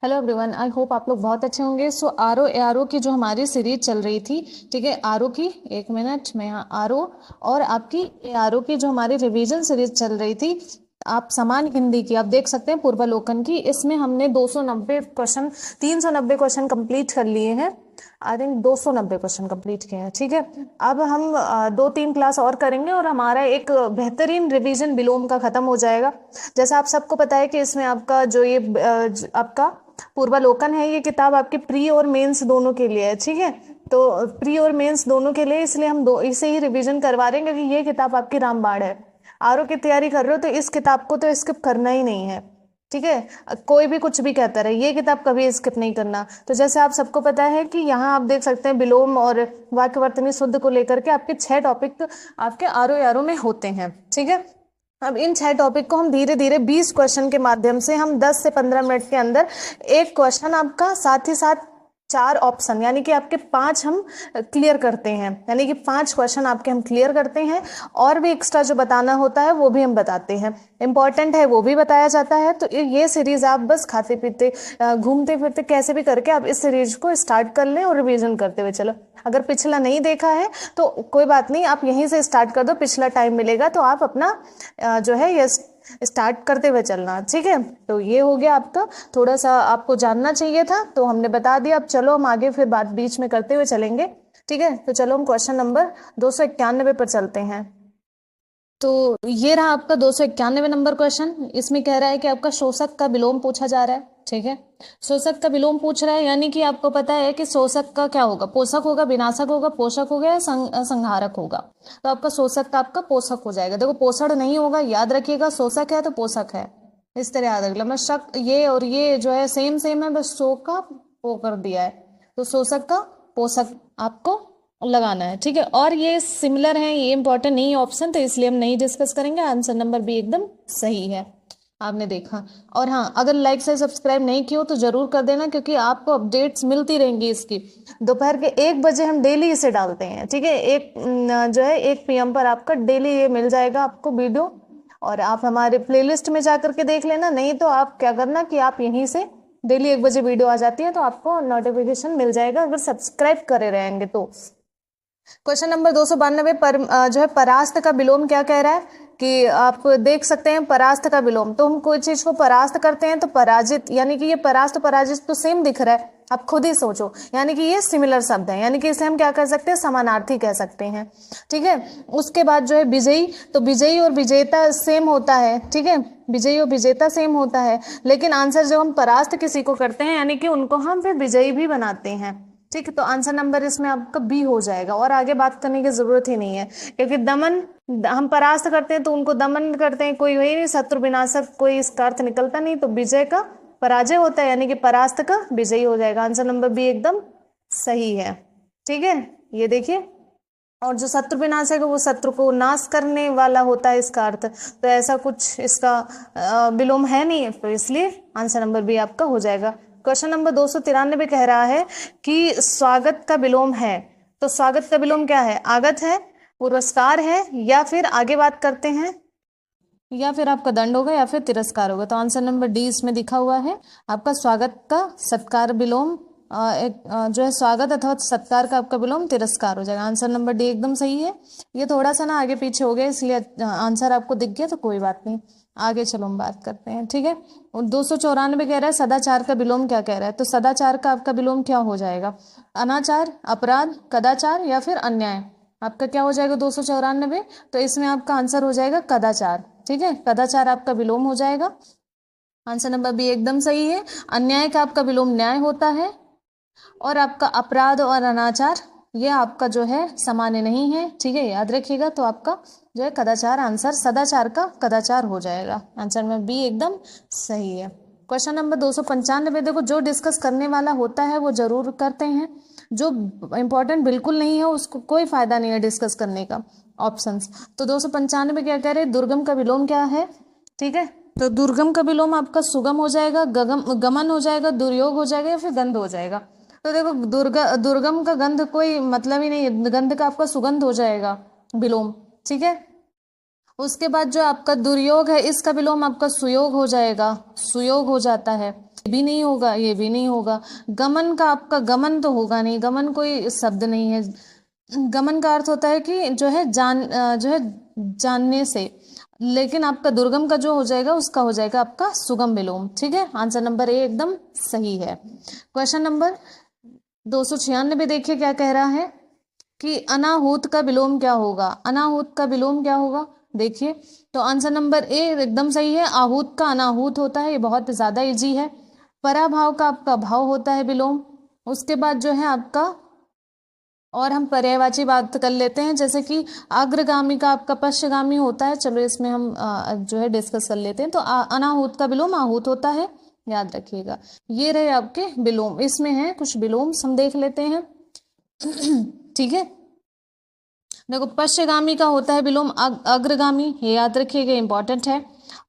Hello everyone, I hope आप लोग बहुत अच्छे होंगे। सो आर ओ की जो हमारी सीरीज चल रही थी, ठीक है, आर ओ की, एक मिनट में, यहाँ आर ओ और आपकी आर ओ की जो हमारी रिवीजन सीरीज चल रही थी, आप समान हिंदी की आप देख सकते हैं पूर्वालोकन की। इसमें हमने 290 क्वेश्चन, 390 क्वेश्चन कंप्लीट कर लिए हैं। आई थिंक 290 क्वेश्चन कंप्लीट किए हैं, ठीक है। अब हम 2-3 क्लास और करेंगे और हमारा एक बेहतरीन रिवीजन विलोम का खत्म हो जाएगा। जैसा आप सबको पता है कि इसमें आपका जो ये आपका पूर्वालोकन है, ये किताब आपके प्री और मेंस दोनों के लिए है, ठीक है। तो प्री और मेंस दोनों के लिए इसलिए हम दो इसे ही रिवीजन करवा रहे हैं, क्योंकि ये किताब आपकी रामबाण है। आरओ की तैयारी कर रहे हो तो इस किताब को तो स्किप करना ही नहीं है, ठीक है। कोई भी कुछ भी कहता रहे, ये किताब कभी स्किप नहीं करना। तो जैसे आप सबको पता है कि यहाँ आप देख सकते हैं विलोम और वाक्यवर्तनी शुद्ध को लेकर के आपके 6 टॉपिक आपके आरओ में होते हैं, ठीक है। अब इन 6 टॉपिक को हम धीरे धीरे 20 क्वेश्चन के माध्यम से हम 10 से 15 मिनट के अंदर एक क्वेश्चन आपका, साथ ही साथ 4 ऑप्शन, यानी कि आपके 5 हम क्लियर करते हैं, यानी कि 5 क्वेश्चन आपके हम क्लियर करते हैं। और भी एक्स्ट्रा जो बताना होता है वो भी हम बताते हैं, इंपॉर्टेंट है वो भी बताया जाता है। तो ये सीरीज आप बस खाते पीते घूमते फिरते कैसे भी करके आप इस सीरीज को स्टार्ट कर लें और रिवीजन करते हुए चलो। अगर पिछला नहीं देखा है तो कोई बात नहीं, आप यहीं से स्टार्ट कर दो, पिछला टाइम मिलेगा तो आप अपना जो है ये स्टार्ट करते हुए चलना, ठीक है। तो ये हो गया आपका, थोड़ा सा आपको जानना चाहिए था तो हमने बता दिया। अब चलो हम आगे फिर बात बीच में करते हुए चलेंगे, ठीक है। तो चलो हम क्वेश्चन नंबर 291 पर चलते हैं। तो ये रहा आपका 291 नंबर क्वेश्चन। इसमें कह रहा है कि आपका शोषक का विलोम पूछा जा रहा है, ठीक है। शोषक का विलोम पूछ रहा है, यानी कि आपको पता है कि शोषक का क्या होगा, पोषक होगा, विनाशक होगा, पोषक होगा या संहारक होगा। तो आपका शोषक का आपका पोषक हो जाएगा। देखो पोषण नहीं होगा, याद रखिएगा, शोषक है तो पोषक है, इस तरह याद रख लो। मैं शक ये और ये जो है सेम सेम है, बस शो का वो कर दिया है। तो शोषक का पोषक आपको लगाना है, ठीक है। और ये सिमिलर है, ये इंपॉर्टेंट नहीं है ऑप्शन, तो इसलिए हम नहीं डिस्कस करेंगे। आंसर नंबर बी एकदम सही है, आपने देखा। और हाँ, अगर लाइक से सब्सक्राइब नहीं किया तो जरूर कर देना, क्योंकि आपको अपडेट्स मिलती रहेंगी इसकी। दोपहर के 1 बजे हम डेली इसे डालते हैं, ठीक है। जो है 1 PM पर आपका डेली ये मिल जाएगा आपको वीडियो। और आप हमारे प्लेलिस्ट में जा करके देख लेना, नहीं तो आप क्या करना कि आप यहीं से डेली 1 बजे वीडियो आ जाती है तो आपको नोटिफिकेशन मिल जाएगा, अगर सब्सक्राइब करे रहेंगे तो। क्वेश्चन नंबर 292 पर जो है परास्त का विलोम क्या कह रहा है कि आप देख सकते हैं परास्त का विलोम। तो हम कोई चीज को परास्त करते हैं तो पराजित, यानी कि ये परास्त पराजित तो सेम दिख रहा है, आप खुद ही सोचो, यानी कि ये सिमिलर शब्द है, यानी कि इसे हम क्या कर सकते हैं, समानार्थी कह सकते हैं, ठीक है। उसके बाद जो है विजयी, तो विजयी और विजेता सेम होता है, ठीक है। विजयी और विजेता सेम होता है, लेकिन आंसर जब हम परास्त किसी को करते हैं, यानी कि उनको हम फिर विजयी भी बनाते हैं, ठीक है। तो आंसर नंबर इसमें आपका बी हो जाएगा, और आगे बात करने की जरूरत ही नहीं है, क्योंकि दमन, हम परास्त करते हैं तो उनको दमन करते हैं, कोई वही नहीं, शत्रु विनाशक कोई इसका अर्थ निकलता नहीं, तो विजय का पराजय होता है, यानी कि परास्त का विजयी हो जाएगा। आंसर नंबर बी एकदम सही है, ठीक है। ये देखिए, और जो शत्रु विनाशक है वो शत्रु को नाश करने वाला होता है इसका अर्थ, तो ऐसा कुछ इसका विलोम है नहीं, तो इसलिए आंसर नंबर बी आपका हो जाएगा। क्वेश्चन नंबर 293 कह रहा है कि स्वागत का विलोम है। तो स्वागत का विलोम क्या है, आगत है, पुरस्कार है, या फिर आगे बात करते हैं, या फिर आपका दंड होगा, या फिर तिरस्कार होगा। तो आंसर नंबर डी इसमें दिखा हुआ है, आपका स्वागत का सत्कार विलोम जो है स्वागत अथवा सत्कार का आपका विलोम तिरस्कार हो जाएगा। आंसर नंबर डी एकदम सही है। ये थोड़ा सा ना आगे पीछे हो गया, इसलिए आंसर आपको दिख गया, तो कोई बात नहीं, आगे चलो हम बात करते हैं, ठीक है। 294 कह रहा है सदाचार का विलोम क्या कह रहा है। तो सदाचार का आपका विलोम क्या हो जाएगा, अनाचार, अपराध, कदाचार या फिर अन्याय। आपका क्या हो जाएगा 294, तो इसमें आपका आंसर हो जाएगा कदाचार, ठीक है। कदाचार आपका विलोम हो जाएगा, आंसर नंबर बी एकदम सही है। अन्याय का आपका विलोम न्याय होता है, और आपका अपराध और अनाचार ये आपका जो है सामान्य नहीं है, ठीक है, याद रखिएगा। तो आपका जो है कदाचार, आंसर सदाचार का कदाचार हो जाएगा, आंसर में बी एकदम सही है। क्वेश्चन नंबर 295, देखो जो डिस्कस करने वाला होता है वो जरूर करते हैं, जो इंपॉर्टेंट बिल्कुल नहीं है उसको कोई फायदा नहीं है डिस्कस करने का, ऑप्शंस। तो 295 क्या कह रहे हैं, दुर्गम का विलोम क्या है, ठीक है। तो दुर्गम का विलोम आपका सुगम हो जाएगा, गमन हो जाएगा, दुर्योग हो जाएगा, या फिर गंध हो जाएगा। तो देखो दुर्गम का गंध कोई मतलब ही नहीं है, गंध का आपका सुगंध हो जाएगा विलोम, ठीक है। उसके बाद जो आपका दुर्योग है, इसका विलोम आपका सुयोग हो जाएगा, सुयोग हो जाता है, भी नहीं होगा, ये भी नहीं होगा। गमन का आपका गमन तो होगा नहीं, गमन कोई शब्द नहीं है। गमन का अर्थ होता है कि जो है जो है जानने से, लेकिन आपका दुर्गम का जो हो जाएगा उसका हो जाएगा आपका सुगम विलोम। ठीक है, आंसर नंबर ए एकदम सही है। क्वेश्चन नंबर 296 देखिए क्या कह रहा है कि अनाहूत का विलोम क्या होगा। अनाहूत का विलोम क्या होगा, देखिए तो आंसर नंबर ए एकदम सही है। आहूत का अनाहूत होता है, ये बहुत ज्यादा इजी है। पराभाव का आपका भाव होता है विलोम। उसके बाद जो है आपका, और हम पर्यायवाची बात कर लेते हैं, जैसे कि अग्रगामी का आपका पश्चगामी होता है। चलो इसमें हम जो है डिस्कस कर लेते हैं। तो अनाहूत का विलोम आहूत होता है, याद रखिएगा। ये रहे आपके विलोम, इसमें है कुछ विलोम हम देख लेते हैं। ठीक है, देखो पश्चगामी का होता है विलोम अग्रगामी, ये याद रखिएगा, इंपॉर्टेंट है।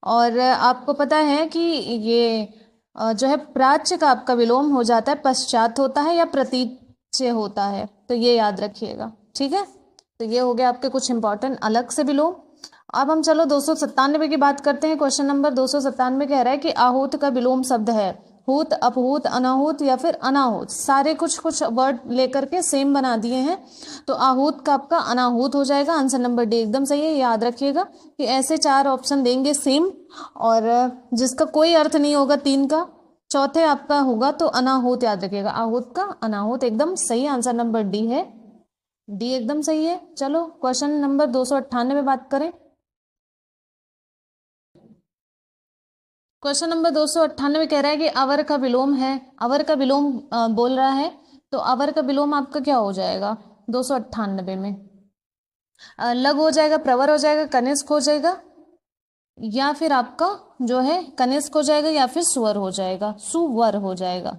और आपको पता है कि ये जो है प्राच्य का आपका विलोम हो जाता है पश्चात होता है या प्रतीच्य होता है, तो ये याद रखिएगा। ठीक है, तो ये हो गया आपके कुछ इंपॉर्टेंट अलग से विलोम। अब हम चलो 297 की बात करते हैं। क्वेश्चन नंबर 297 कह रहा है कि आहूत का विलोम शब्द है हूत, अपहूत, अनाहूत या फिर अनाहूत। सारे कुछ कुछ वर्ड लेकर के सेम बना दिए हैं, तो आहूत का आपका अनाहूत हो जाएगा। आंसर नंबर डी एकदम सही है। याद रखिएगा कि ऐसे 4 ऑप्शन देंगे सेम, और जिसका कोई अर्थ नहीं होगा 3 का, चौथे आपका होगा तो अनाहूत। याद रखिएगा, आहूत का अनाहूत एकदम सही। आंसर नंबर डी है, डी एकदम सही है। चलो क्वेश्चन नंबर 298 बात करें। क्वेश्चन नंबर 298 कह रहा है कि अवर का विलोम है। अवर का विलोम बोल रहा है, तो अवर का विलोम आपका क्या हो जाएगा 298 में? लघु हो जाएगा, प्रवर हो जाएगा, कनिष्क हो जाएगा, या फिर आपका जो है कनिष्क हो जाएगा, या फिर सुवर हो जाएगा, सुवर हो जाएगा।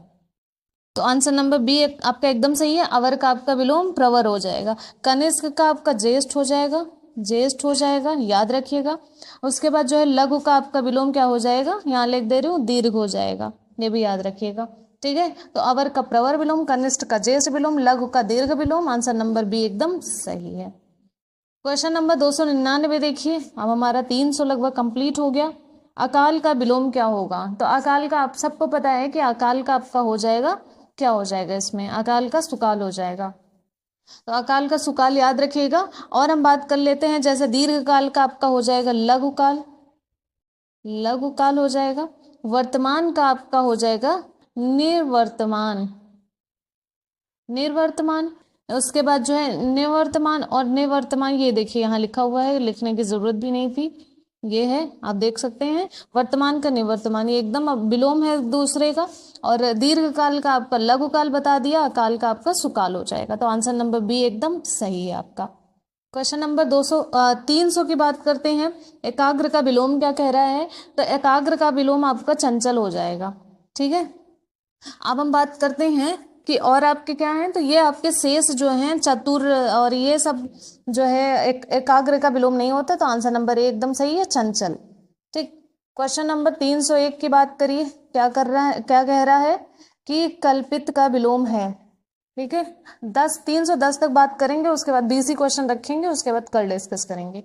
तो आंसर नंबर बी आपका एकदम सही है। अवर का आपका विलोम प्रवर हो जाएगा। कनिष्क का आपका ज्येष्ठ हो जाएगा, ज्येष्ठ हो जाएगा, याद रखिएगा। उसके बाद जो है लघु का आपका विलोम क्या हो जाएगा, यहाँ लिख दे रही हूँ, दीर्घ हो जाएगा, ये भी याद रखिएगा। ठीक है, तो अवर का प्रवर विलोम, कनिष्ठ का ज्येष्ठ विलोम, लघु का दीर्घ विलोम। आंसर नंबर बी एकदम सही है। क्वेश्चन नंबर 299 देखिए, अब हमारा 300 लगभग कंप्लीट हो गया। अकाल का विलोम क्या होगा? तो अकाल का आप सबको पता है कि अकाल का आपका हो जाएगा, क्या हो जाएगा इसमें, अकाल का सुकाल हो जाएगा। तो अकाल का सुकाल याद रखिएगा। और हम बात कर लेते हैं, जैसे दीर्घ काल का आपका हो जाएगा लघु काल, लघु काल हो जाएगा। वर्तमान का आपका हो जाएगा निर्वर्तमान, निर्वर्तमान। उसके बाद जो है निवर्तमान और निवर्तमान, ये देखिए यहाँ लिखा हुआ है, लिखने की जरूरत भी नहीं थी, ये है, आप देख सकते हैं। वर्तमान का निवर्तमान, ये एकदम विलोम है दूसरे का। और दीर्घ काल का आपका लघु काल बता दिया, अकाल का आपका सुकाल हो जाएगा। तो आंसर नंबर बी एकदम सही है आपका। क्वेश्चन नंबर 300 की बात करते हैं। एकाग्र का विलोम क्या कह रहा है? तो एकाग्र का विलोम आपका चंचल हो जाएगा। ठीक है, अब हम बात करते हैं कि और आपके क्या हैं, तो ये आपके शेष जो हैं चतुर और ये सब जो है एकाग्र का विलोम नहीं होता, तो आंसर नंबर ए एकदम सही है, चंचल। ठीक, क्वेश्चन नंबर 301 की बात करिए, क्या कर रहा है, क्या कह रहा है कि कल्पित का विलोम है। ठीक है, 310 तक बात करेंगे, उसके बाद 20 क्वेश्चन रखेंगे, उसके बाद कल डिस्कस करेंगे।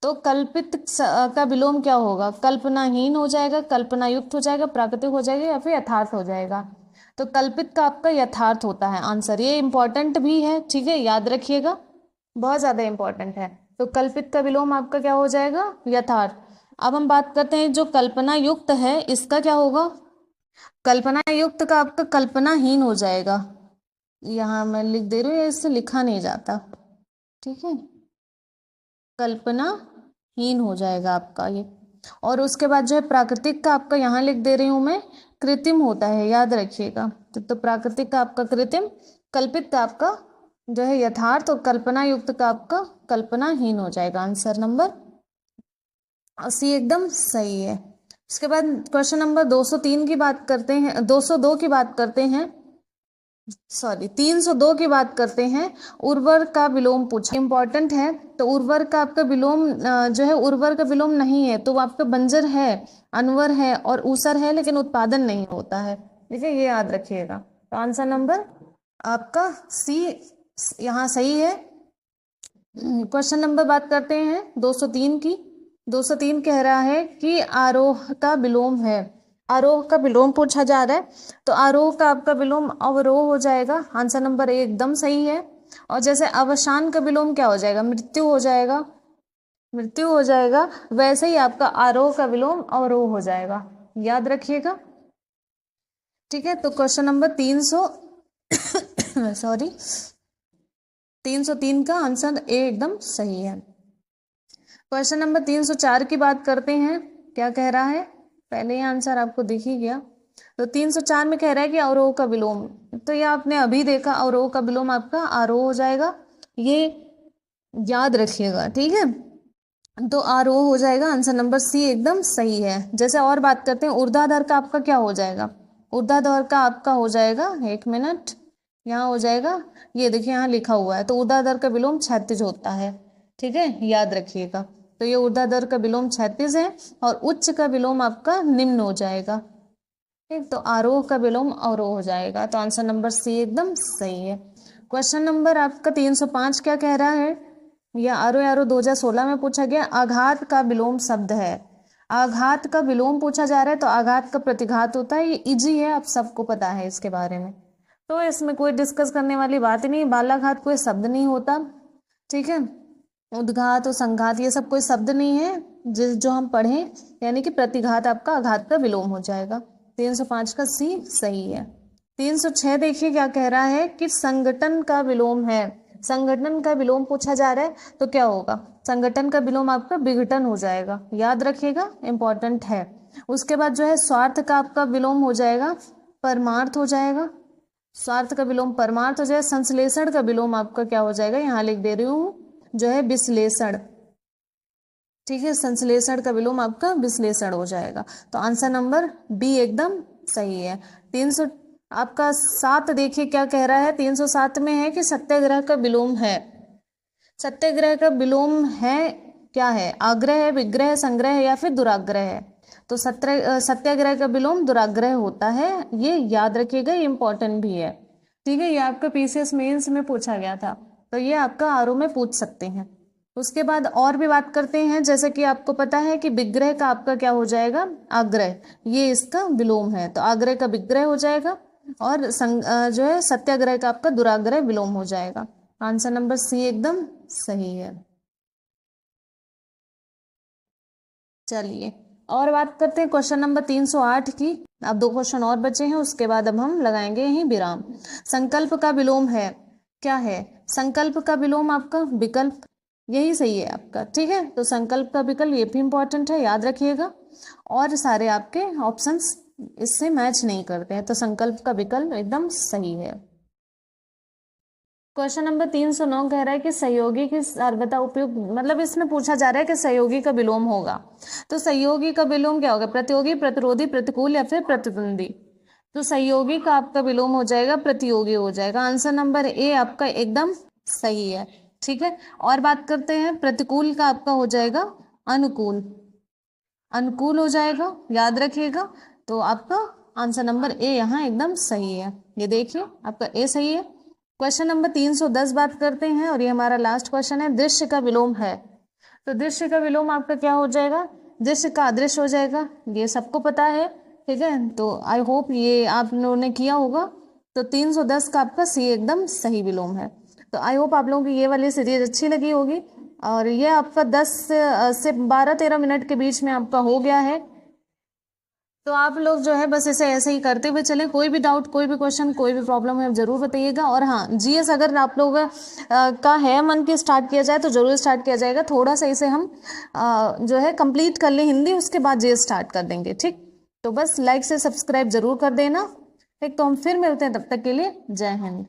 तो कल्पित का विलोम क्या होगा? कल्पनाहीन हो जाएगा, कल्पना युक्त हो जाएगा, प्राकृतिक हो जाएगा, या फिर यथार्थ हो जाएगा। तो कल्पित का आपका यथार्थ होता है आंसर, ये इंपॉर्टेंट भी है। ठीक है, याद रखिएगा, बहुत ज्यादा इंपॉर्टेंट है। तो कल्पित का विलोम आपका क्या हो जाएगा? यथार्थ। अब हम बात करते हैं जो कल्पना युक्त है, इसका क्या होगा? कल्पना युक्त का आपका कल्पनाहीन हो जाएगा, यहाँ मैं लिख दे रही हूँ, इससे लिखा नहीं जाता। ठीक है, कल्पनाहीन हो जाएगा आपका ये। और उसके बाद जो है प्राकृतिक का आपका यहाँ लिख दे रही हूँ मैं, कृत्रिम होता है, याद रखिएगा। तो प्राकृतिक का आपका कृत्रिम, कल्पित का आपका जो है यथार्थ, और कल्पना युक्त का आपका कल्पनाहीन हो जाएगा। आंसर नंबर सी एकदम सही है। उसके बाद क्वेश्चन नंबर 203 की बात करते हैं, 202 की बात करते हैं, सॉरी 302 की बात करते हैं। उर्वर का विलोम पूछा, इंपॉर्टेंट है। तो उर्वर का आपका विलोम जो है, उर्वर का विलोम नहीं है तो आपका बंजर है, अनवर है और ऊसर है, लेकिन उत्पादन नहीं होता है। ठीक है, ये याद रखिएगा। तो आंसर नंबर आपका सी यहाँ सही है। क्वेश्चन नंबर बात करते हैं 203 की। 203 कह रहा है कि आरोह का विलोम है। आरोह का विलोम पूछा जा रहा है, तो आरोह का आपका विलोम अवरोह हो जाएगा। आंसर नंबर ए एकदम सही है। और जैसे अवसान का विलोम क्या हो जाएगा, मृत्यु हो जाएगा, मृत्यु हो जाएगा। वैसे ही आपका आरोह का विलोम अवरोह हो जाएगा, याद रखिएगा। ठीक है, तो क्वेश्चन नंबर 300 सॉरी 303 का आंसर ए एकदम सही है। क्वेश्चन नंबर 304 की बात करते हैं, क्या कह रहा है, पहले ही आंसर आपको दिख ही गया। तो 304 में कह रहा है कि अवरोह का विलोम, तो ये आपने अभी देखा, अवरोह का विलोम आपका आरोह हो जाएगा, ये याद रखिएगा। ठीक है, तो आरोह हो जाएगा, आंसर नंबर सी एकदम सही है। जैसे और बात करते हैं, ऊर्ध्वाधर का आपका क्या हो जाएगा, ऊर्ध्वाधर का आपका हो जाएगा, एक मिनट, यहाँ हो जाएगा, ये देखिए यहाँ लिखा हुआ है, तो ऊर्ध्वाधर का विलोम क्षैतिज होता है। ठीक है, याद रखिएगा। तो ये ऊर्ध्वाधर का विलोम क्षैतिज है और उच्च का विलोम आपका निम्न हो जाएगा। ठीक, तो आरोह का विलोम अवरोह हो जाएगा, तो आंसर नंबर सी एकदम सही है। क्वेश्चन नंबर आपका 305 क्या कह रहा है, यह आरोह 2016 में पूछा गया, आघात का विलोम शब्द है। आघात का विलोम पूछा जा रहा है, तो आघात का प्रतिघात होता है, ये इजी है, आप सबको पता है इसके बारे में, तो इसमें कोई डिस्कस करने वाली बात ही नहीं। बालाघात कोई शब्द नहीं होता। ठीक है, उद्घात और संघात ये सब कोई शब्द नहीं है जो हम पढ़ें, यानी कि प्रतिघात आपका आघात का विलोम हो जाएगा। 305 का सी सही है। 306 देखिए क्या कह रहा है कि संगठन का विलोम है। संगठन का विलोम पूछा जा रहा है, तो क्या होगा, संगठन का विलोम आपका विघटन हो जाएगा, याद रखिएगा, इंपॉर्टेंट है। उसके बाद जो है स्वार्थ का आपका विलोम हो जाएगा, परमार्थ हो जाएगा, स्वार्थ का विलोम परमार्थ हो जाएगा। संश्लेषण का विलोम आपका क्या हो जाएगा, यहाँ लिख दे रही हूँ, जो है विश्लेषण। ठीक है, संश्लेषण का विलोम आपका विश्लेषण हो जाएगा, तो आंसर नंबर बी एकदम सही है। 300 आपका 7 देखिए क्या कह रहा है, 307 में है कि सत्याग्रह का विलोम है। सत्याग्रह का विलोम है, क्या है, आग्रह है, विग्रह, संग्रह या फिर दुराग्रह है। तो सत्याग्रह का विलोम दुराग्रह होता है, ये याद रखिएगा, ये इंपॉर्टेंट भी है। ठीक है, ये आपका पीसीएस मेंस में पूछा गया था, तो ये आपका आरओ में पूछ सकते हैं। उसके बाद और भी बात करते हैं, जैसे कि आपको पता है कि विग्रह का आपका क्या हो जाएगा, आग्रह, ये इसका विलोम है, तो आग्रह का विग्रह हो जाएगा, और जो है सत्याग्रह का आपका दुराग्रह विलोम हो जाएगा। आंसर नंबर सी एकदम सही है। चलिए और बात करते हैं क्वेश्चन नंबर 308 की। अब 2 क्वेश्चन और बचे हैं, उसके बाद अब हम लगाएंगे यहीं विराम। संकल्प का विलोम है, क्या है, संकल्प का विलोम आपका विकल्प, यही सही है आपका। ठीक है, तो संकल्प का विकल्प ये भी इंपॉर्टेंट है, याद रखिएगा, और सारे आपके ऑप्शंस इससे मैच नहीं करते हैं, तो संकल्प का विकल्प एकदम सही है। क्वेश्चन नंबर 309 कह रहा है कि सहयोगी की सर्वथा उपयोग, मतलब इसमें पूछा जा रहा है कि सहयोगी का विलोम होगा, तो सहयोगी का विलोम क्या होगा, प्रतियोगी, प्रतिरोधी, प्रतिकूल या फिर प्रतिद्वंदी। तो सहयोगी का आपका विलोम हो जाएगा प्रतियोगी हो जाएगा, आंसर नंबर ए आपका एकदम सही है। ठीक है, और बात करते हैं प्रतिकूल का आपका हो जाएगा अनुकूल, अनुकूल हो जाएगा, याद रखिएगा, तो आपका आंसर नंबर ए यहाँ एकदम सही है। ये देखिए आपका ए सही है। क्वेश्चन नंबर 310 बात करते हैं, और ये हमारा लास्ट क्वेश्चन है, दृश्य का विलोम है। तो दृश्य का विलोम आपका क्या हो जाएगा, दृश्य का अदृश्य हो जाएगा, ये सबको पता है। ठीक है, तो आई होप ये आप लोगों ने किया होगा। तो 310 का आपका सी एकदम सही विलोम है। तो आई होप आप लोगों की ये वाली सीरीज अच्छी लगी होगी, और ये आपका 10 से 12-13 मिनट के बीच में आपका हो गया है। तो आप लोग जो है बस इसे ऐसे ही करते हुए चलें, कोई भी डाउट, कोई भी क्वेश्चन, कोई भी प्रॉब्लम है जरूर बताइएगा। और हाँ, जीएस अगर आप लोग का है मन की स्टार्ट किया जाए तो जरूर स्टार्ट किया जाएगा, थोड़ा सा इसे हम जो है कंप्लीट कर लें हिंदी, उसके बाद जीएस स्टार्ट कर देंगे। ठीक, तो बस लाइक से सब्सक्राइब जरूर कर देना। ठीक, तो हम फिर मिलते हैं, तब तक के लिए जय हिंद।